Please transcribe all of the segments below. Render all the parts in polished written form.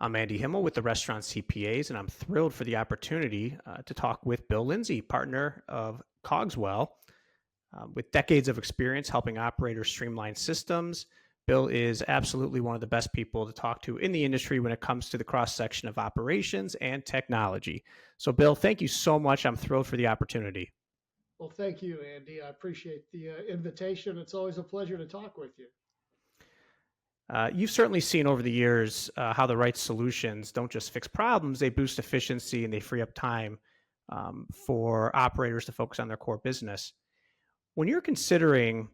I'm Andy Himmel with the Restaurant CPAs, and I'm thrilled for the opportunity to talk with Bill Lindsey, partner of COGS-Well. With decades of experience helping operators streamline systems, Bill is absolutely one of the best people to talk to in the industry when it comes to the cross section of operations and technology. So, Bill, thank you so much. I'm thrilled for the opportunity. Well, thank you, Andy. I appreciate the invitation. It's always a pleasure to talk with you. You've certainly seen over the years how the right solutions don't just fix problems, they boost efficiency and they free up time for operators to focus on their core business. When you're considering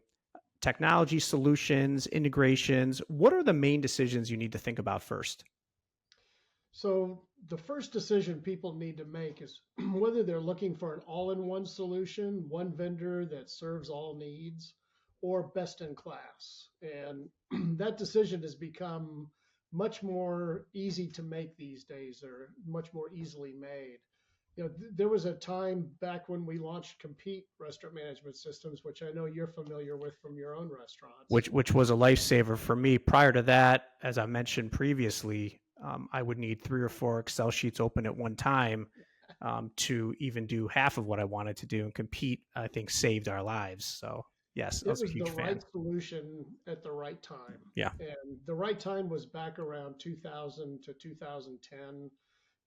technology solutions, integrations, what are the main decisions you need to think about first? So, the first decision people need to make is whether they're looking for an all in one solution, one vendor that serves all needs, or best in class. And that decision has become much more easy to make these days, or much more easily made. There was a time back when we launched Compete restaurant management systems, which I know you're familiar with from your own restaurants. Which was a lifesaver for me. Prior to that, as I mentioned previously, I would need 3 or 4 Excel sheets open at one time to even do half of what I wanted to do. And Compete, I think, saved our lives. So yes, I It was a was the huge fan. right solution at the right time. Yeah. And the right time was back around 2000 to 2010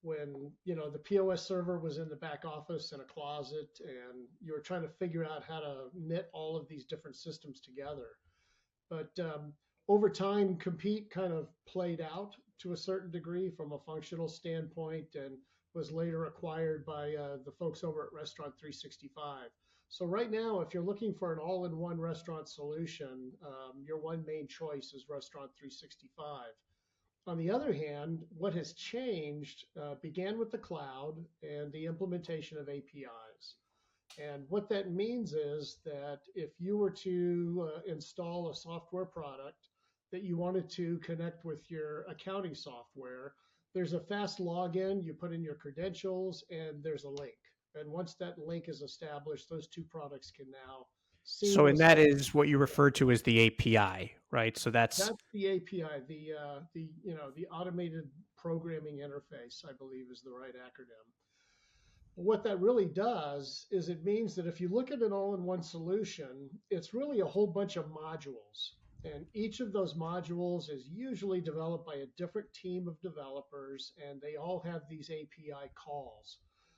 when, the POS server was in the back office in a closet and you were trying to figure out how to knit all of these different systems together. But over time, Compete kind of played out to a certain degree from a functional standpoint and was later acquired by the folks over at Restaurant 365. So right now, if you're looking for an all-in-one restaurant solution, your one main choice is Restaurant 365. On the other hand, what has changed began with the cloud and the implementation of APIs. And what that means is that if you were to install a software product that you wanted to connect with your accounting software, there's a fast login, you put in your credentials, and there's a link. And once that link is established, those two products can now So, and that seamlessly. is what you refer to as the API, right? So that's That's the API, the automated programming interface, I believe is the right acronym. What that really does is it means that if you look at an all-in-one solution, it's really a whole bunch of modules. And each of those modules is usually developed by a different team of developers, and they all have these API calls.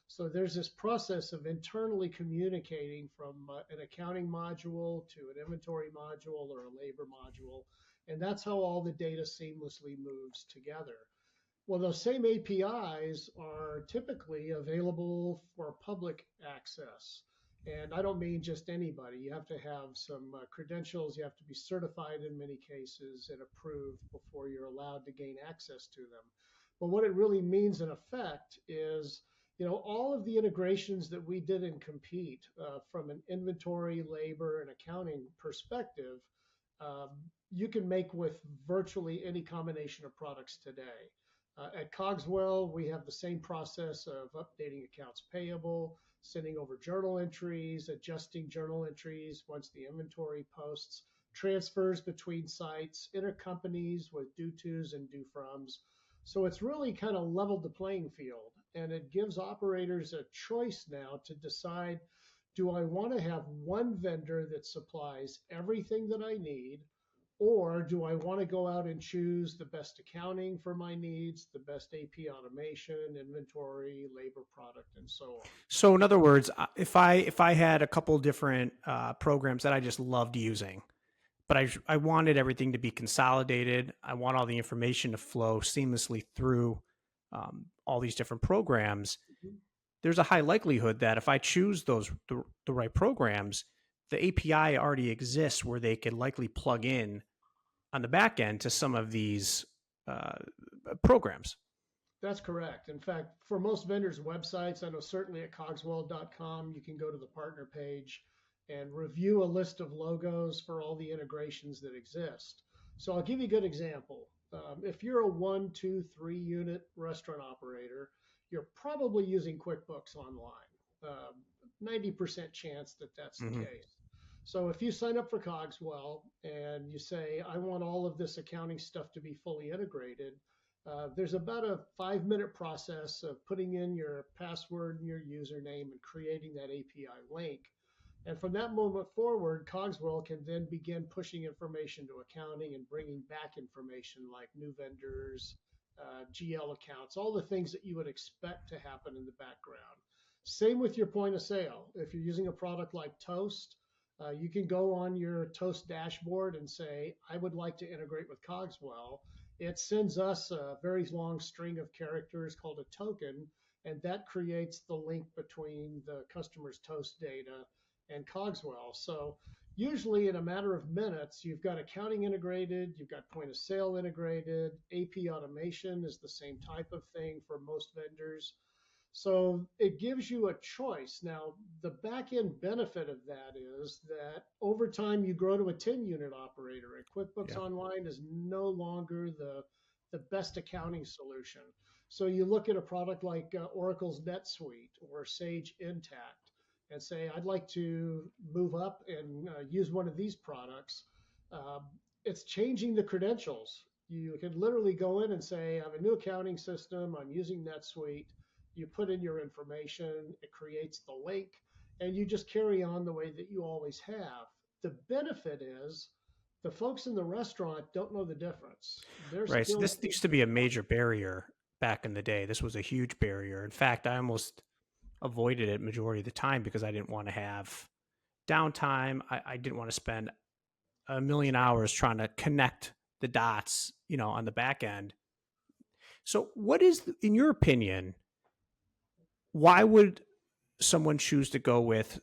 So there's this process of internally communicating from an accounting module to an inventory module or a labor module. And that's how all the data seamlessly moves together. Well, those same APIs are typically available for public access. And I don't mean just anybody. You have to have some credentials. You have to be certified in many cases and approved before you're allowed to gain access to them. But what it really means in effect is, all of the integrations that we did in Compete from an inventory, labor, and accounting perspective, um, you can make with virtually any combination of products today. At COGS-Well, we have the same process of updating accounts payable, sending over journal entries, adjusting journal entries once the inventory posts, transfers between sites, intercompanies with due tos and due froms. So it's really kind of leveled the playing field, and it gives operators a choice now to decide, do I want to have one vendor that supplies everything that I need? Or do I want to go out and choose the best accounting for my needs, the best AP automation, inventory, labor product, and so on? so. In other words, if I had a couple different programs that I just loved using, but I wanted everything to be consolidated. I want all the information to flow seamlessly through all these different programs. There's a high likelihood that if I choose the right programs, the API already exists where they could likely plug in on the back end to some of these uh, programs. That's correct. In fact, for most vendors' websites, I know certainly at cogswell.com, you can go to the partner page and review a list of logos for all the integrations that exist. So I'll give you a good example. If you're a 1, 2, 3 unit restaurant operator, you're probably using QuickBooks Online. 90% chance that that's the Mm-hmm. case. So if you sign up for Cogswell and you say, I want all of this accounting stuff to be fully integrated, There's about a 5-minute process of putting in your password and your username and creating that API link. And from that moment forward, COGS-Well can then begin pushing information to accounting and bringing back information like new vendors, GL accounts, all the things that you would expect to happen in the background. Same with your point of sale. If you're using a product like Toast, you can go on your Toast dashboard and say, I would like to integrate with COGS-Well. It sends us a very long string of characters called a token, and that creates the link between the customer's Toast data and COGS-Well. So usually in a matter of minutes, you've got accounting integrated, you've got point of sale integrated, AP automation is the same type of thing for most vendors. So it gives you a choice. Now, the back end benefit of that is that over time you grow to a 10 unit operator, and QuickBooks Yeah. Online is no longer the best accounting solution. So you look at a product like Oracle's NetSuite or Sage Intacct and say, I'd like to move up and use one of these products. Um, it's changing the credentials. You can literally go in and say, I have a new accounting system, I'm using NetSuite. You put in your information, it creates the link, and you just carry on the way that you always have. The benefit is the folks in the restaurant don't know the difference. They're Right. So still this used to be a major barrier back in the day. This was a huge barrier. In fact, I almost avoided it majority of the time because I didn't want to have downtime. I didn't want to spend a million hours trying to connect the dots, on the back end. So, what is, in your opinion, why would someone choose to go with,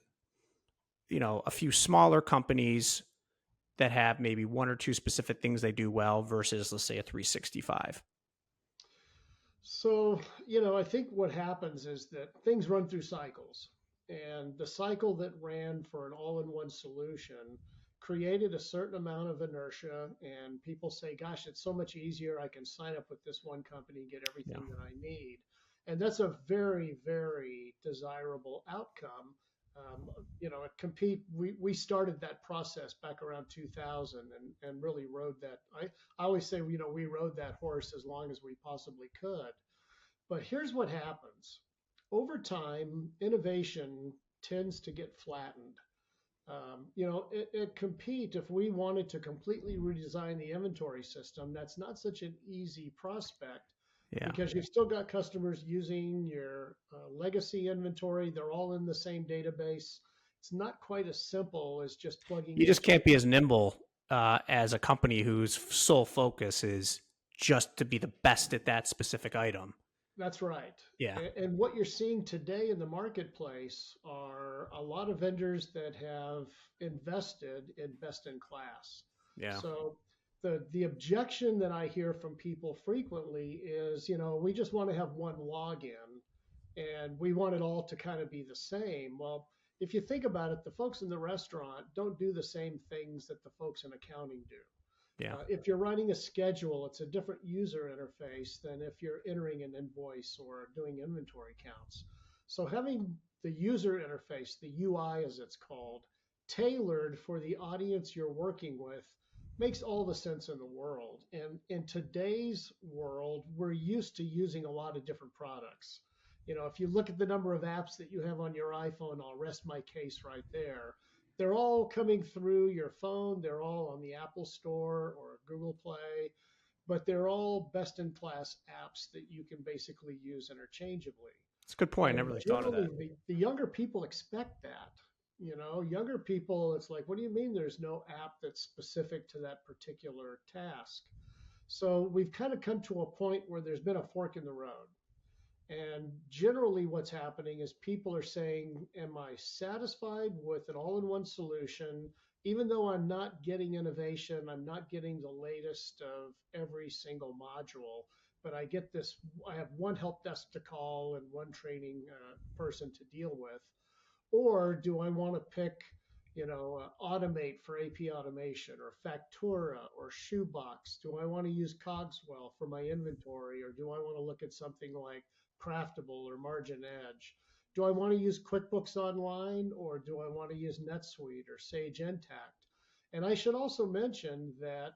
a few smaller companies that have maybe one or two specific things they do well versus, let's say, a 365? so, I think what happens is that things run through cycles. And the cycle that ran for an all in one solution created a certain amount of inertia. And people say, gosh, it's so much easier. I can sign up with this one company and get Yeah. everything that I need. And that's a very, very desirable outcome. We started that process back around 2000 and really rode that. I always say, we rode that horse as long as we possibly could. But here's what happens over time, innovation tends to get flattened. It compete if we wanted to completely redesign the inventory system, that's not such an easy prospect Yeah. because you've still got customers using your legacy inventory. They're all in the same database. It's not quite as simple as just plugging You in just some. can't be as nimble as a company whose sole focus is just to be the best at that specific item. That's right. Yeah. And what you're seeing today in the marketplace are a lot of vendors that have invested in best in class. Yeah. So the objection that I hear from people frequently is, we just want to have one login and we want it all to kind of be the same. Well, if you think about it, the folks in the restaurant don't do the same things that the folks in accounting do. Yeah. If you're writing a schedule, it's a different user interface than if you're entering an invoice or doing inventory counts. So having the user interface, the UI as it's called, tailored for the audience you're working with makes all the sense in the world. And in today's world, we're used to using a lot of different products. If you look at the number of apps that you have on your iPhone, I'll rest my case right there. They're all coming through your phone. They're all on the Apple Store or Google Play, but they're all best in class apps that you can basically use interchangeably. It's a good point. I never And really thought of generally, that. the younger people expect that. Younger people, it's like, what do you mean there's no app that's specific to that particular task? So we've kind of come to a point where there's been a fork in the road. And generally, what's happening is people are saying, am I satisfied with an all in one solution? Even though I'm not getting innovation, I'm not getting the latest of every single module, but I get this, I have one help desk to call and one training person to deal with. Or do I want to pick, Automate for AP automation or Factura or Shoebox? Do I want to use COGS-Well for my inventory or do I want to look at something like Craftable or Margin Edge? Do I want to use QuickBooks Online or do I want to use NetSuite or Sage Intacct? And I should also mention that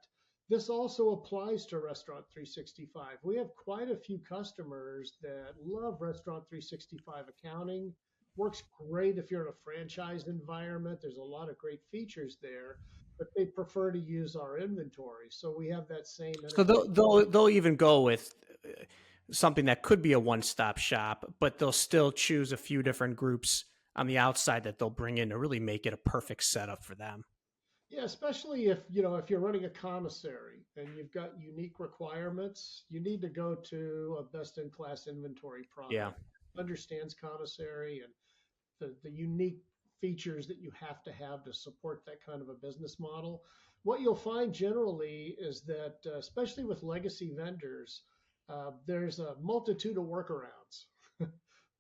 This also applies to Restaurant 365. We have quite a few customers that love Restaurant 365 accounting. Works great if you're in a franchise environment. There's a lot of great features there, but they prefer to use our inventory. So we have that same So enterprise. they'll even go with something that could be a one stop shop, but they'll still choose a few different groups on the outside that they'll bring in to really make it a perfect setup for them. Yeah, especially if if you're running a commissary and you've got unique requirements, you need to go to a best-in-class inventory Yeah, product. Understands commissary and the unique features that you have to support that kind of a business model. What you'll find generally is that, especially with legacy vendors, there's a multitude of workarounds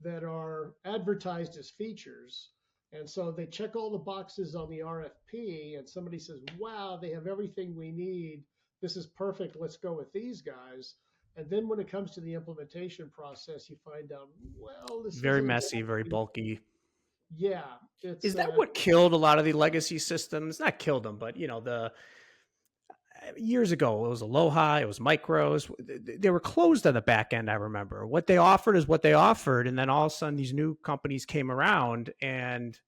that are advertised as features. And so they check all the boxes on the RFP, and somebody says, wow, they have everything we need. This is perfect. Let's go with these guys. And then when it comes to the implementation process, you find out, well, this very isn't messy, very exactly, bulky. yeah, it's Is that what killed a lot of the legacy systems? Not killed them, but the years ago it was Aloha, it was Micros. They were closed on the back end. I remember what they offered is what they offered, and then all of a sudden these new companies came around and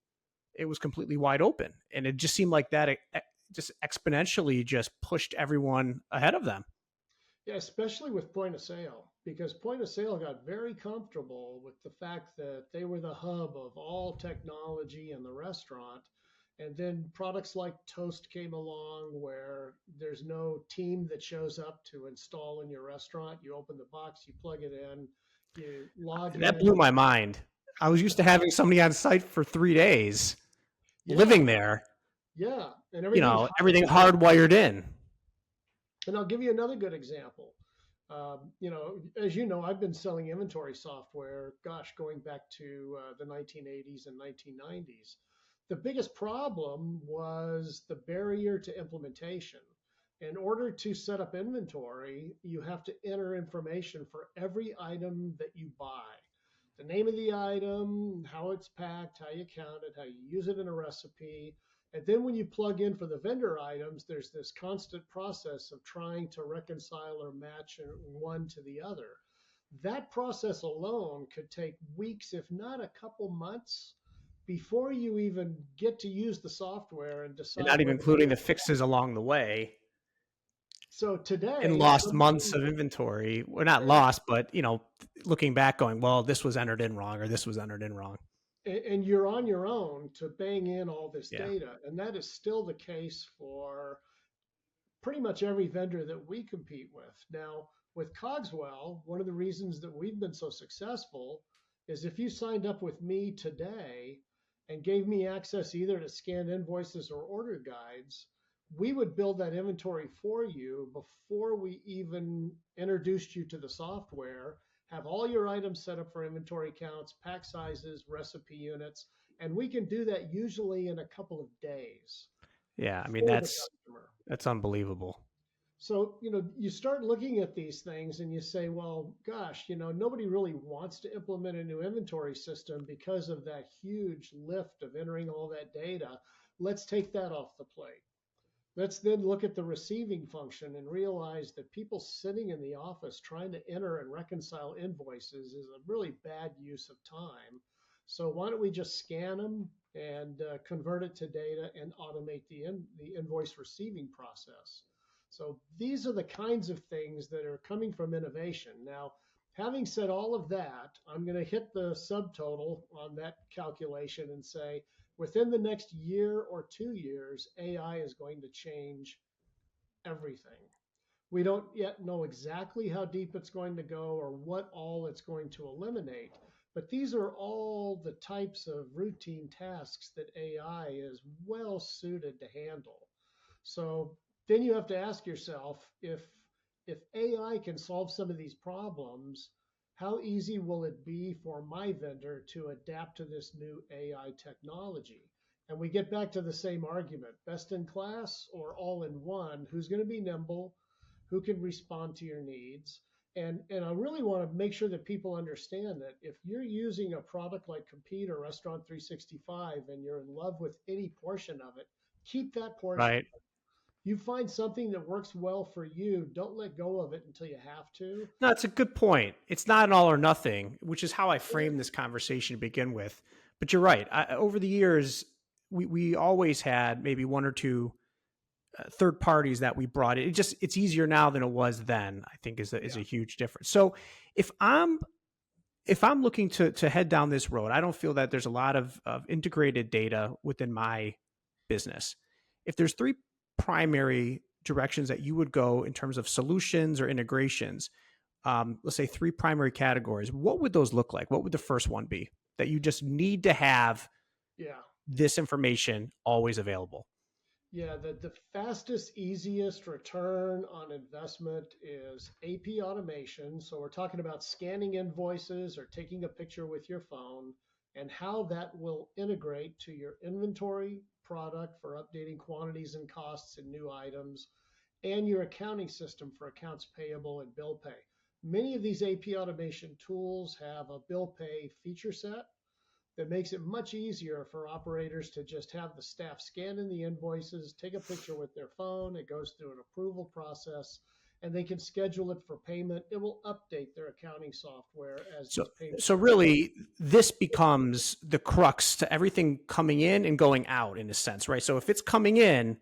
it was completely wide open, and it just seemed like that just exponentially just pushed everyone ahead of them. Yeah, especially with point of sale, because point of sale got very comfortable with the fact that they were the hub of all technology in the restaurant. And then products like Toast came along where there's no team that shows up to install in your restaurant. You open the box, you plug it in, you log That in. blew my mind. I was used to having somebody on site for 3 days, living Yeah, there. yeah. And everything's Everything hardwired in. And I'll give you another good example. As you know, I've been selling inventory software, gosh, going back to the 1980s and 1990s. The biggest problem was the barrier to implementation. In order to set up inventory, you have to enter information for every item that you buy. The name of the item, how it's packed, how you count it, how you use it in a recipe, and then when you plug in for the vendor items, there's this constant process of trying to reconcile or match one to the other. That process alone could take weeks, if not a couple months, before you even get to use the software and And decide not even whether including you. the fixes along the way, So and today, lost months somebody, of inventory. Well, not yeah, lost, but looking back, going, well, this was entered in wrong, or this was entered in wrong. and you're on your own to bang in all this Yeah, data. And that is still the case for pretty much every vendor that we compete with. Now, with COGS-Well, one of the reasons that we've been so successful is if you signed up with me today and gave me access either to scan invoices or order guides, we would build that inventory for you before we even introduced you to the software, have all your items set up for inventory counts, pack sizes, recipe units, and we can do that usually in a couple of days yeah. I mean, for the customer. that's unbelievable. So, you start looking at these things and you say, well, gosh, nobody really wants to implement a new inventory system because of that huge lift of entering all that data. Let's take that off the plate. Let's then look at the receiving function and realize that people sitting in the office trying to enter and reconcile invoices is a really bad use of time. So why don't we just scan them and convert it to data and automate the invoice receiving process? So these are the kinds of things that are coming from innovation. Now, having said all of that, I'm going to hit the subtotal on that calculation and say, within the next year or 2 years, AI is going to change everything. We don't yet know exactly how deep it's going to go or what all it's going to eliminate, but these are all the types of routine tasks that AI is well suited to handle. So then you have to ask yourself if AI can solve some of these problems, how easy will it be for my vendor to adapt to this new AI technology? And we get back to the same argument, best in class or all in one, who's going to be nimble, who can respond to your needs. And I really want to make sure that people understand that if you're using a product like Compete or Restaurant 365 and you're in love with any portion of it, keep that portion. Right. You find something that works well for you, don't let go of it until you have to. No, it's a good point. It's not an all or nothing, which is how I And framed this conversation to begin with. But you're right. Over the years, we always had maybe one or two third parties that we brought in. It's easier now than it was then. I think is yeah, a huge difference. So if I'm if I'm looking to head down this road, I don't feel that there's a lot of integrated data within my business. If there's three primary directions that you would go in terms of solutions or integrations, let's say three primary categories, what would those look like? What would the first one be that you just need to have yeah. this information always available? Yeah, the fastest, easiest return on investment is AP automation. So we're talking about scanning invoices or taking a picture with your phone and how that will integrate to your inventory product for updating quantities and costs and new items, and your accounting system for accounts payable and bill pay. Many of these AP automation tools have a bill pay feature set that makes it much easier for operators to just have the staff scan in the invoices, take a picture with their phone. It goes through an approval process and they can schedule it for payment. It will update their accounting software as So, these payments so come in. really, this becomes the crux to everything coming in and going out in a sense, right? So if it's coming in,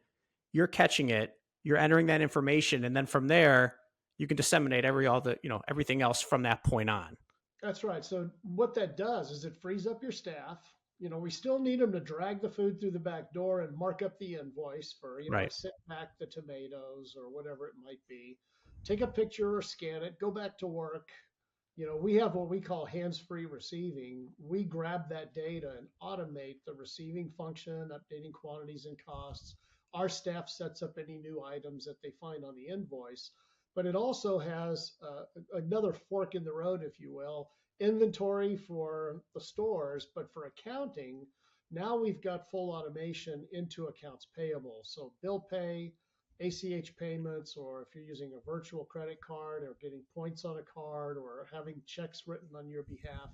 you're catching it, you're entering that information, and then from there, you can disseminate everything else from that point on. That's right. So what that does is it frees up your staff. We still need them to drag the food through the back door and mark up the invoice for, Right. set back the tomatoes or whatever it might be. Take a picture or scan it, go back to work. We have what we call hands-free receiving. We grab that data and automate the receiving function, updating quantities and costs. Our staff sets up any new items that they find on the invoice. But it also has another fork in the road, if you will, inventory for the stores, but for accounting, now we've got full automation into accounts payable. So bill pay, ACH payments, or if you're using a virtual credit card or getting points on a card or having checks written on your behalf,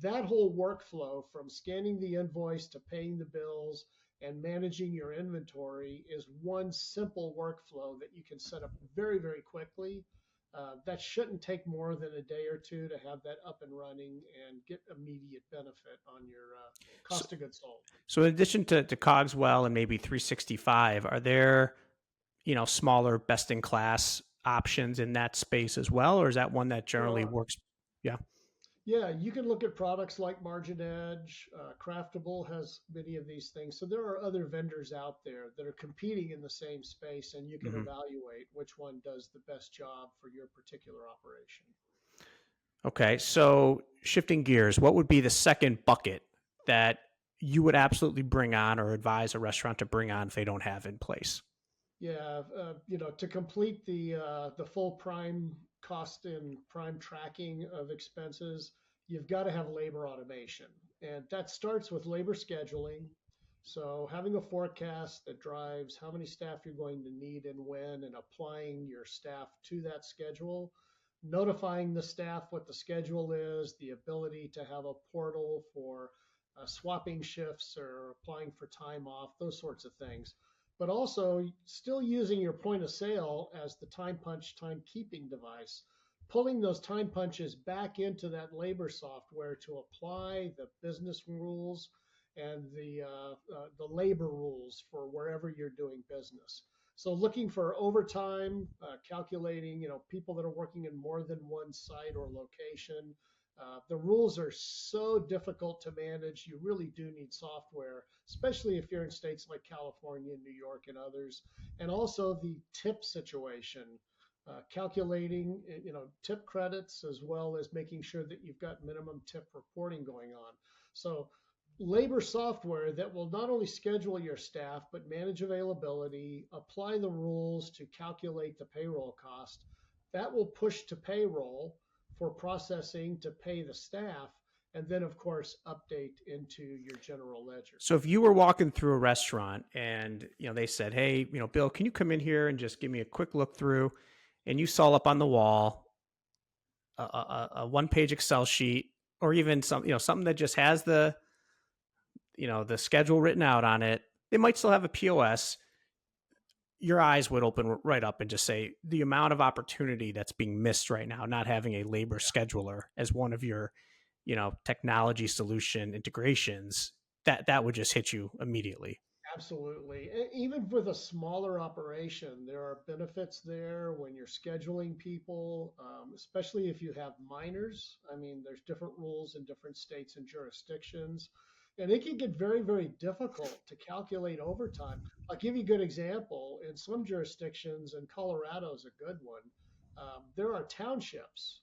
that whole workflow from scanning the invoice to paying the bills and managing your inventory is one simple workflow that you can set up very, very quickly. That shouldn't take more than a day or two to have that up and running and get immediate benefit on your So, cost of goods sold. so in addition to COGS-Well and maybe 365, are there smaller best in class options in that space as well, or is that one that There generally are. works? Yeah. Yeah, you can look at products like Margin Edge. Craftable has many of these things. So there are other vendors out there that are competing in the same space, and you can Hmm. evaluate which one does the best job for your particular operation. Okay, so shifting gears, what would be the second bucket that you would absolutely bring on or advise a restaurant to bring on if they don't have in place? Yeah, to complete the full prime cost and prime tracking of expenses, you've got to have labor automation, and that starts with labor scheduling. So having a forecast that drives how many staff you're going to need and when, and applying your staff to that schedule, notifying the staff what the schedule is, the ability to have a portal for swapping shifts or applying for time off, those sorts of things, but also still using your point of sale as the time punch timekeeping device, pulling those time punches back into that labor software to apply the business rules and the labor rules for wherever you're doing business. So looking for overtime, calculating, people that are working in more than one site or location. The rules are so difficult to manage. You really do need software, especially if you're in states like California, New York, and others. And also the tip situation, calculating, tip credits as well as making sure that you've got minimum tip reporting going on. So labor software that will not only schedule your staff, but manage availability, apply the rules to calculate the payroll cost. That will push to payroll for processing to pay the staff, and then, of course, update into your general ledger. So if you were walking through a restaurant and they said, "Hey, Bill, can you come in here and just give me a quick look through?" and you saw up on the wall a one-page Excel sheet, or even something that just has the schedule written out on it. They might still have a POS. your eyes would open right up and just say the amount of opportunity that's being missed right now, not having a labor scheduler as one of your, technology solution integrations, that would just hit you immediately. Absolutely. Even with a smaller operation, there are benefits there when you're scheduling people, especially if you have minors. I mean, there's different rules in different states and jurisdictions, and it can get very, very difficult to calculate overtime. I'll give you a good example. In some jurisdictions, and Colorado is a good one, there are townships.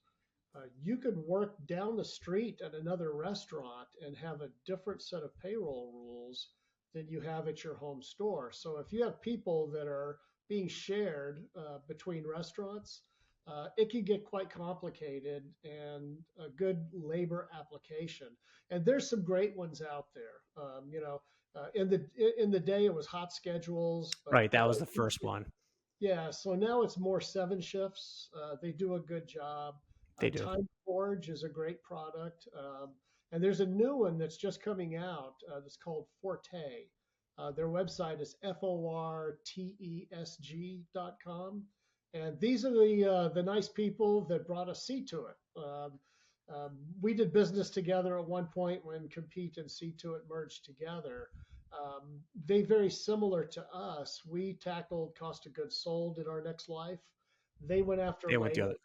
You could work down the street at another restaurant and have a different set of payroll rules than you have at your home store. So if you have people that are being shared between restaurants, it can get quite complicated and a good labor application. And there's some great ones out there. In the day it was hot schedules, but Right. That was the first one. yeah, so now it's more seven shifts. They do a good job. They do. Time Forge is a great product. And there's a new one that's just coming out that's called Forte. Their website is fortesg.com. And these are the nice people that brought us See To It. We did business together at one point when Compete and See To It merged together. They very similar to us. We tackled cost of goods sold in our next life. They went after They went the labor. other.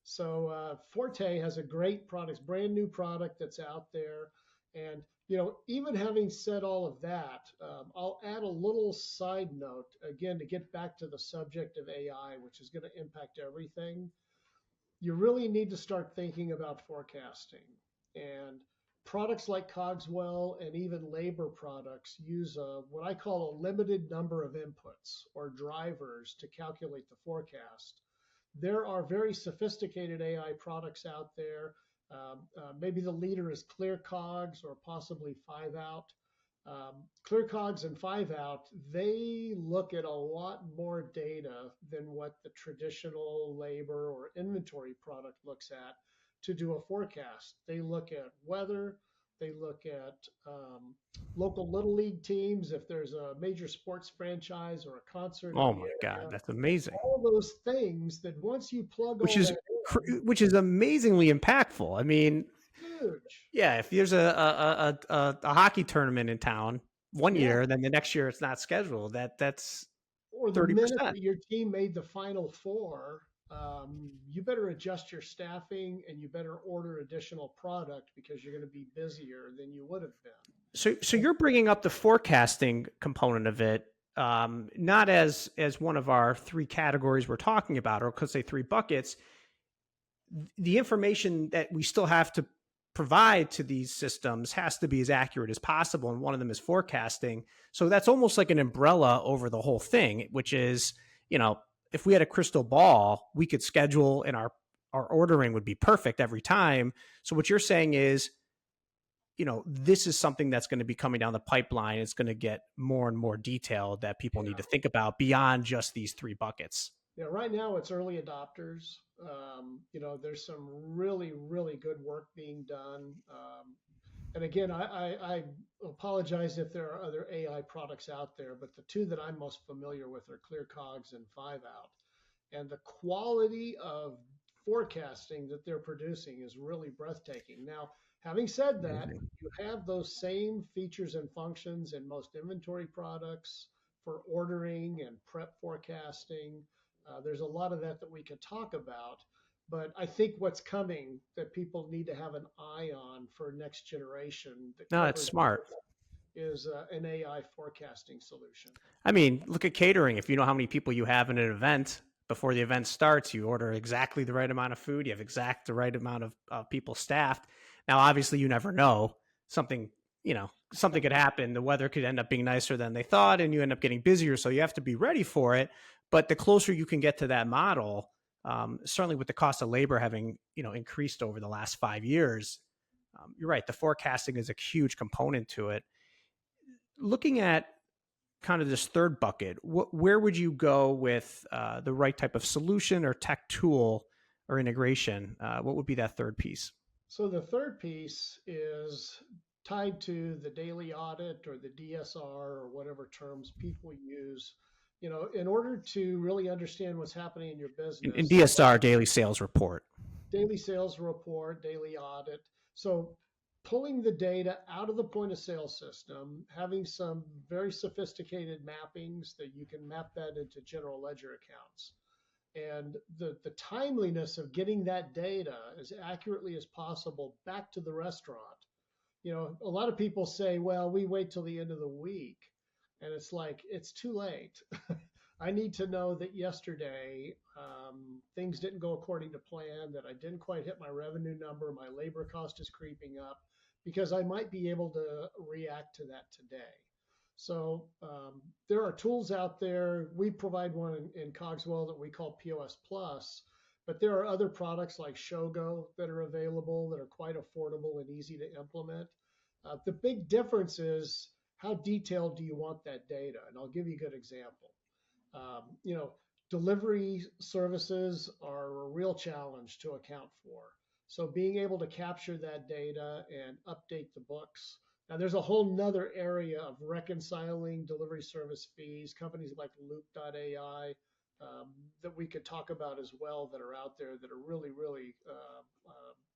So Forte has a great product, brand new product that's out there. And even having said all of that, I'll add a little side note again to get back to the subject of AI, which is going to impact everything. You really need to start thinking about forecasting. And products like COGS-Well and even labor products use what I call a limited number of inputs or drivers to calculate the forecast. There are very sophisticated AI products out there. Maybe the leader is ClearCogs or possibly 5out. ClearCogs and 5out, they look at a lot more data than what the traditional labor or inventory product looks at to do a forecast. They look at weather, they look at local little league teams, if there's a major sports franchise or a concert in Oh the my God, area, that's amazing. all those things that once you plug Which all is that in, which is amazingly impactful. I mean, huge. yeah, if there's a hockey tournament in town one Yeah. year, then the next year it's not scheduled. That's Or the minute 30%. that your team made the final four, you better adjust your staffing and you better order additional product because you're going to be busier than you would have been. So you're bringing up the forecasting component of it, not as one of our three categories we're talking about, or could say three buckets. The information that we still have to provide to these systems has to be as accurate as possible, and one of them is forecasting. So that's almost like an umbrella over the whole thing, which is, if we had a crystal ball, we could schedule, and our ordering would be perfect every time. So what you're saying is, this is something that's going to be coming down the pipeline. It's going to get more and more detailed that people need Yeah. to think about beyond just these three buckets. Yeah. Right now it's early adopters. There's some really, really good work being done. And again, I apologize if there are other AI products out there, but the two that I'm most familiar with are ClearCogs and 5out. And the quality of forecasting that they're producing is really breathtaking. Now, having said that, Amazing. you have those same features and functions in most inventory products for ordering and prep forecasting. There's a lot of that we could talk about. But I think what's coming that people need to have an eye on for next generation that No, it's covers smart. is an AI forecasting solution. I mean, look at catering. If you know how many people you have in an event, before the event starts, you order exactly the right amount of food. You have the right amount of people staffed. Now, obviously, you never know. Something, something could happen. The weather could end up being nicer than they thought, and you end up getting busier. So you have to be ready for it. But the closer you can get to that model, certainly with the cost of labor having, increased over the last 5 years, you're right. The forecasting is a huge component to it. Looking at kind of this third bucket, where would you go with the right type of solution or tech tool or integration? What would be that third piece? So the third piece is tied to the daily audit or the DSR or whatever terms people use. In order to really understand what's happening in your In business, DSR, daily sales report. daily sales report, daily audit. So pulling the data out of the point of sale system, having some very sophisticated mappings that you can map that into general ledger accounts. And the timeliness of getting that data as accurately as possible back to the restaurant. A lot of people say, well, we wait till the end of the week. And it's like, it's too late. I need to know that yesterday things didn't go according to plan, that I didn't quite hit my revenue number, my labor cost is creeping up, because I might be able to react to that today. So there are tools out there. We provide one in COGS-Well that we call POS Plus, but there are other products like Shogo that are available that are quite affordable and easy to implement. The big difference is how detailed do you want that data? And I'll give you a good example. Um, you know, Delivery services are a real challenge to account for. So being able to capture that data and update the books. Now, there's a whole nother area of reconciling delivery service fees, companies like Loop.ai that we could talk about as well that are out there that are really, really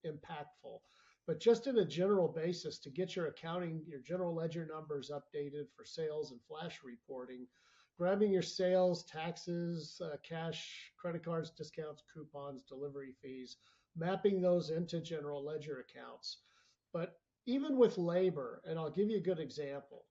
impactful. But just in a general basis, to get your accounting, your general ledger numbers updated for sales and flash reporting, grabbing your sales, taxes, cash, credit cards, discounts, coupons, delivery fees, mapping those into general ledger accounts. But even with labor, and I'll give you a good example.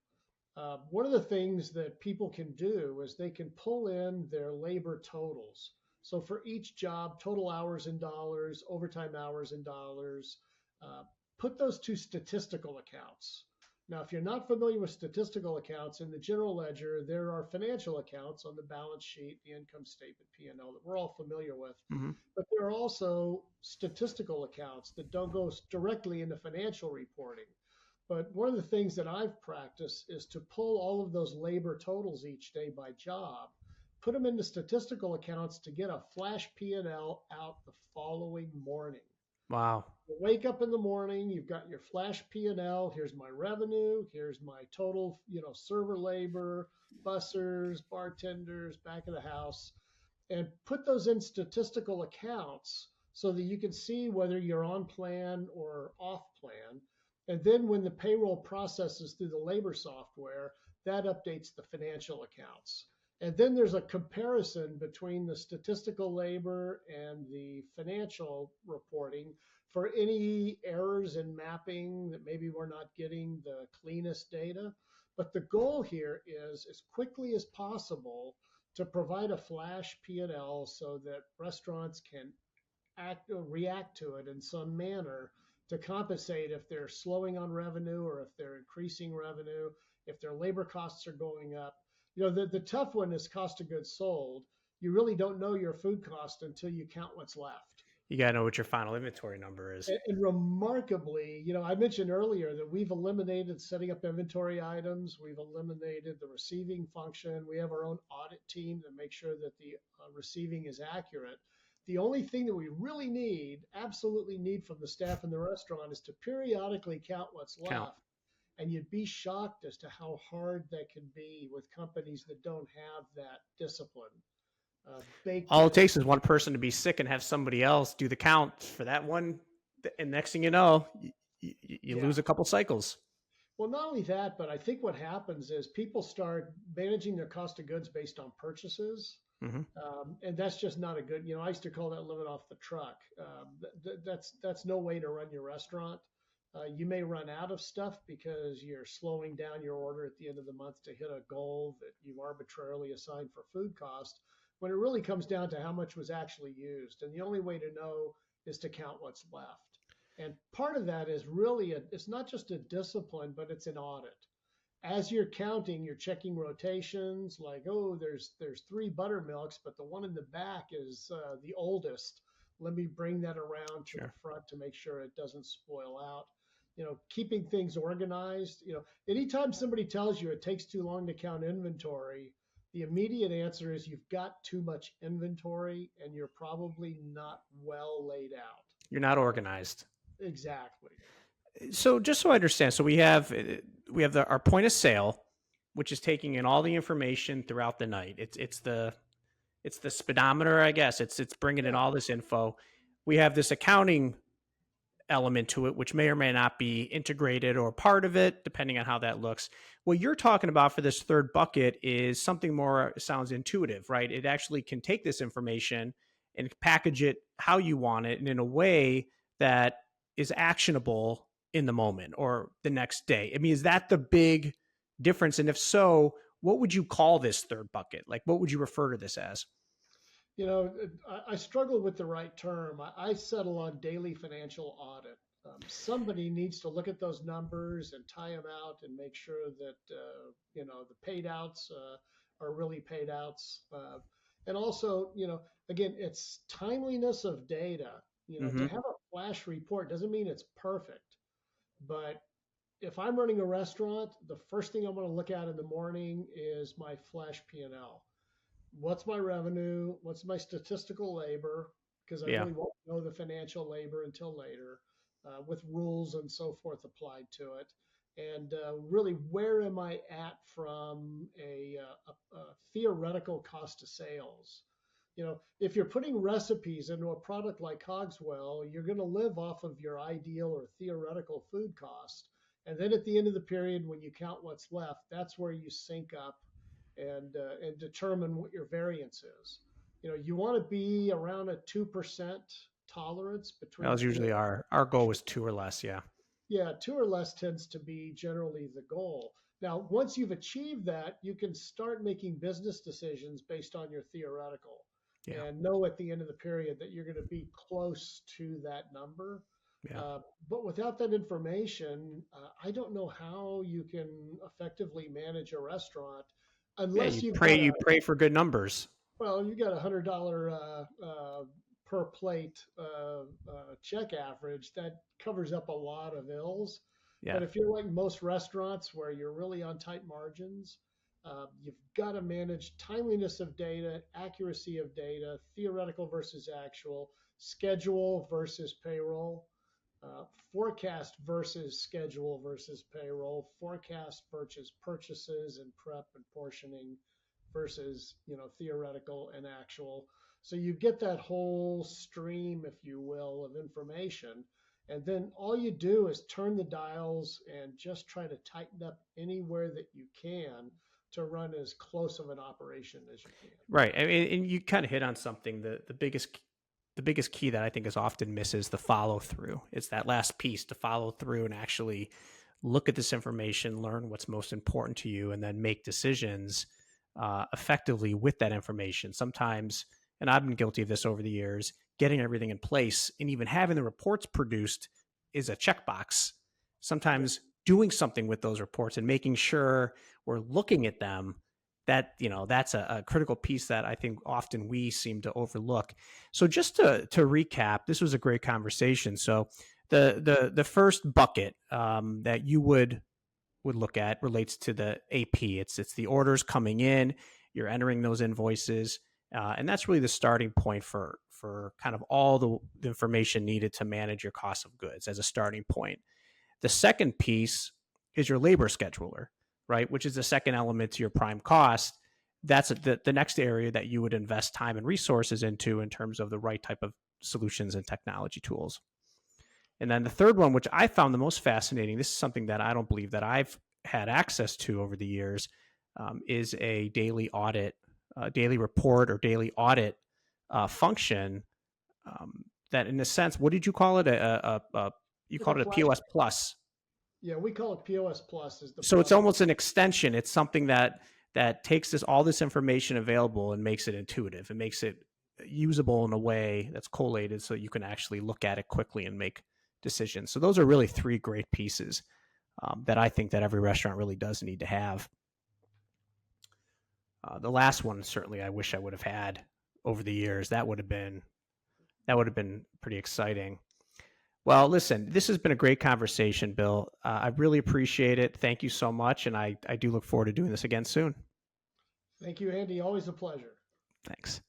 One of the things that people can do is they can pull in their labor totals. So for each job, total hours in dollars, overtime hours in dollars, uh, put those to statistical accounts. Now, if you're not familiar with statistical accounts in the general ledger, there are financial accounts on the balance sheet, the income statement, P&L that we're all familiar with. Mm-hmm. But there are also statistical accounts that don't go directly into financial reporting. But one of the things that I've practiced is to pull all of those labor totals each day by job, put them into statistical accounts to get a flash P&L out the following morning. Wow. You wake up in the morning, you've got your flash P&L. Here's my revenue. Here's my total, server labor, bussers, bartenders, back of the house, and put those in statistical accounts so that you can see whether you're on plan or off plan. And then when the payroll processes through the labor software, that updates the financial accounts. And then there's a comparison between the statistical labor and the financial reporting for any errors in mapping that maybe we're not getting the cleanest data. But the goal here is as quickly as possible to provide a flash P&L so that restaurants can react to it in some manner to compensate if they're slowing on revenue or if they're increasing revenue, if their labor costs are going up. The tough one is cost of goods sold. You really don't know your food cost until you count what's left. You got to know what your final inventory number is. And remarkably, I mentioned earlier that we've eliminated setting up inventory items. We've eliminated the receiving function. We have our own audit team to make sure that the receiving is accurate. The only thing that we really need, absolutely need from the staff in the restaurant is to periodically count what's Count. left. And you'd be shocked as to how hard that can be with companies that don't have that discipline baked All it in. takes is one person to be sick and have somebody else do the count for that one. And next thing you know, you Yeah. lose a couple cycles. Well, not only that, but I think what happens is people start managing their cost of goods based on purchases. Mm-hmm. And that's just not a good, I used to call that living off the truck. That's no way to run your restaurant. You may run out of stuff because you're slowing down your order at the end of the month to hit a goal that you've arbitrarily assigned for food cost, when it really comes down to how much was actually used. And the only way to know is to count what's left. And part of that is really, it's not just a discipline, but it's an audit. As you're counting, you're checking rotations like, oh, there's three buttermilks, but the one in the back is the oldest. Let me bring that around to the Sure. front to make sure it doesn't spoil out. Keeping things organized. Anytime somebody tells you it takes too long to count inventory, the immediate answer is you've got too much inventory and you're probably not well laid out. You're not organized. Exactly. So just so I understand, so we have our point of sale, which is taking in all the information throughout the night. It's the speedometer, I guess. It's bringing in Yeah. all this info. We have this accounting element to it, which may or may not be integrated or part of it, depending on how that looks. What you're talking about for this third bucket is something more sounds intuitive, right? It actually can take this information and package it how you want it and in a way that is actionable in the moment or the next day. I mean, is that the big difference? And if so, what would you call this third bucket? Like, what would you refer to this as? I struggle with the right term. I settle on daily financial audit. Somebody needs to look at those numbers and tie them out and make sure that the paid outs are really paid outs. And also, again, it's timeliness of data. To Mm-hmm. have a flash report doesn't mean it's perfect, but if I'm running a restaurant, the first thing I'm going to look at in the morning is my flash P&L. What's my revenue? What's my statistical labor? Because I Yeah. really won't know the financial labor until later, with rules and so forth applied to it. And really, where am I at from a theoretical cost of sales? If you're putting recipes into a product like COGS-Well, you're going to live off of your ideal or theoretical food cost. And then at the end of the period, when you count what's left, that's where you sync up and determine what your variance is. You want to be around a 2% tolerance That between was usually theoretical. our goal was two or less. Yeah. Yeah, two or less tends to be generally the goal. Now, once you've achieved that, you can start making business decisions based on your theoretical Yeah. and know at the end of the period that you're going to be close to that number. Yeah. But without that information, I don't know how you can effectively manage a restaurant Yeah. unless You you've pray, got you pray for good numbers. you got $100 per plate check average that covers up a lot of ills. Yeah. But if you're like most restaurants where you're really on tight margins, you've got to manage timeliness of data, accuracy of data, theoretical versus actual, schedule versus payroll, forecast versus schedule versus payroll, forecast versus purchases and prep and portioning versus theoretical and actual. So you get that whole stream, if you will, of information. And then all you do is turn the dials and just try to tighten up anywhere that you can to run as close of an operation as you can. Right. I mean, and you kind of hit on something. The biggest key that I think is often missed is the follow through. It's that last piece to follow through and actually look at this information, learn what's most important to you, and then make decisions effectively with that information. Sometimes, and I've been guilty of this over the years, getting everything in place and even having the reports produced is a checkbox. Yeah. Sometimes doing something with those reports and making sure we're looking at them, that's a critical piece that I think often we seem to overlook. So just to recap, this was a great conversation. So the first bucket that you would look at relates to the AP. It's the orders coming in. You're entering those invoices, and that's really the starting point for kind of all the information needed to manage your cost of goods as a starting point. The second piece is your labor scheduler, right? Which is the second element to your prime cost. That's the next area that you would invest time and resources into in terms of the right type of solutions and technology tools. And then the third one, which I found the most fascinating, this is something that I don't believe that I've had access to over the years, is a daily audit, daily report or daily audit function. That, in a sense, what did you call it? You Like a called it a flash. POS plus. Yeah, we call it POS plus is the So it's product. almost an extension. It's something that takes all this information available and makes it intuitive. It makes it usable in a way that's collated so you can actually look at it quickly and make decisions. So those are really three great pieces that I think that every restaurant really does need to have. The last one, certainly, I wish I would have had over the years. That would have been pretty exciting. Well, listen, this has been a great conversation, Bill. I really appreciate it. Thank you so much, and I do look forward to doing this again soon. Thank you, Andy. Always a pleasure. Thanks.